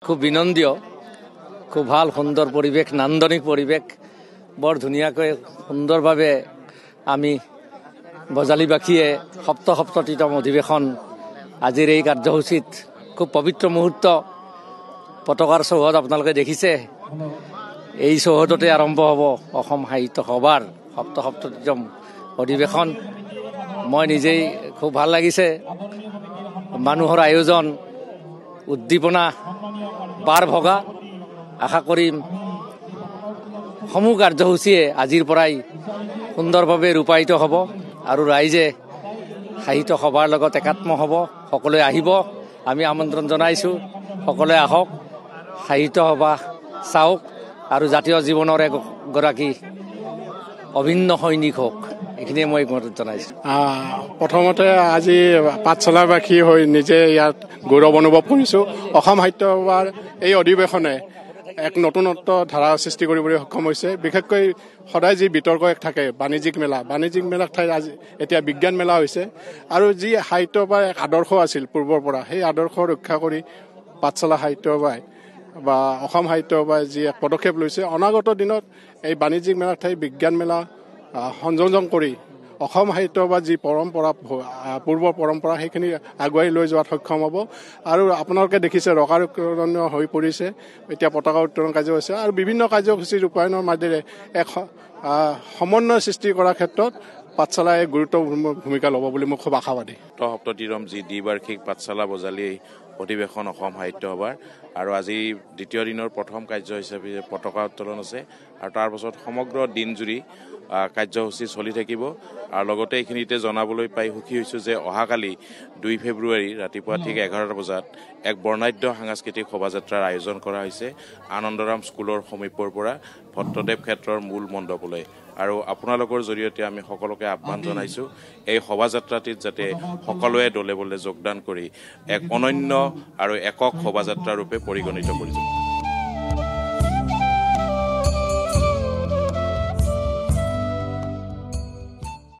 খুব বিনন্দীয়, খুব ভাল সুন্দৰ পৰিৱেশ, নান্দনিক পৰিৱেশ। বৰ ধুনীয়াকৈ সুন্দৰভাৱে আমি বজালীবাসীয়ে সপ্তমতম অধিৱেশন আজিৰ এই কাৰ্যসূচীত খুব পবিত্ৰ মুহূৰ্ত। পতাকাৰ চৌহদ আপোনালোকে দেখিছে, এই চৌহদতে আৰম্ভ হ'ব অসম সাহিত্য সভাৰ সপ্তমতম অধিৱেশন। মই নিজেই খুব ভাল লাগিছে, মানুহৰ আয়োজন, উদ্দীপনা বাৰ ভগা। আশা কৰিম সমূহ কাৰ্যসূচীয়ে আজিৰ পৰাই সুন্দৰভাৱে ৰূপায়িত হ'ব আৰু ৰাইজে সাহিত্য সভাৰ লগত একাত্ম হ'ব। সকলোৱে আহিব, আমি আমন্ত্ৰণ জনাইছোঁ, সকলোৱে আহক, সাহিত্য সভা চাওক আৰু জাতীয় জীৱনৰ এগৰাকী অভিন্ন সৈনিক হওক, এইখিনিয়ে মই জনাইছোঁ। প্ৰথমতে আজি পাঠশালাবাসী হৈ নিজে ইয়াত গৌৰৱ অনুভৱ কৰিছোঁ। অসম সাহিত্য সভাৰ এই অধিৱেশনে এক নতুনত্ব ধাৰা সৃষ্টি কৰিবলৈ সক্ষম হৈছে। বিশেষকৈ সদায় যি বিতৰ্ক থাকে বাণিজ্যিক মেলাৰ ঠাইত আজি এতিয়া বিজ্ঞান মেলা হৈছে। আৰু যি সাহিত্য সভাৰ এক আদৰ্শ আছিল পূৰ্বৰ পৰা, সেই আদৰ্শ ৰক্ষা কৰি পাঠশালা সাহিত্য সভাই বা অসম সাহিত্য সভাই যি এক পদক্ষেপ লৈছে, অনাগত দিনত এই বাণিজ্যিক মেলাৰ ঠাইত বিজ্ঞান মেলা সংযোজন কৰি অসম সাহিত্য সভাৰ যি পৰম্পৰা, পূৰ্বৰ পৰম্পৰা, সেইখিনি আগুৱাই লৈ যোৱাত সক্ষম হ'ব। আৰু আপোনালোকে দেখিছে ৰসাৰণ্য হৈ পৰিছে, এতিয়া পতাকা উত্তোলন কাৰ্য হৈছে আৰু বিভিন্ন কাৰ্যসূচী ৰূপায়ণৰ মাজেৰে এক সমন্বয় সৃষ্টি কৰাৰ ক্ষেত্ৰত পাঠশালাই গুৰুত্বপূৰ্ণ ভূমিকা ল'ব বুলি মই খুব আশাবাদী। সপ্তমতম যি দ্বিবাৰ্ষিক পাঠশালা বজালী অধিৱেশন অসম সাহিত্য সভাৰ, আৰু আজি দ্বিতীয় দিনৰ প্ৰথম কাৰ্য হিচাপে পতাকা উত্তোলন আছে আৰু তাৰ পাছত সমগ্ৰ দিনজুৰি কাৰ্যসূচী চলি থাকিব। আৰু লগতে এইখিনিতে জনাবলৈ পাই সুখী হৈছোঁ যে অহাকালি 2 ফেব্ৰুৱাৰী ৰাতিপুৱা ঠিক 11 বজাত এক বৰ্ণাঢ্য সাংস্কৃতিক শোভাযাত্ৰাৰ আয়োজন কৰা হৈছে আনন্দৰাম স্কুলৰ সমীপৰ পৰা ভট্টদেৱ ক্ষেত্ৰৰ মূল মণ্ডপলৈ। আৰু আপোনালোকৰ জৰিয়তে আমি সকলোকে আহ্বান জনাইছোঁ এই শোভাযাত্ৰাটিত যাতে সকলোৱে দলে বলে যোগদান কৰি এক অনন্য আৰু একক শোভাযাত্ৰা ৰূপে পৰিগণিত কৰিছে।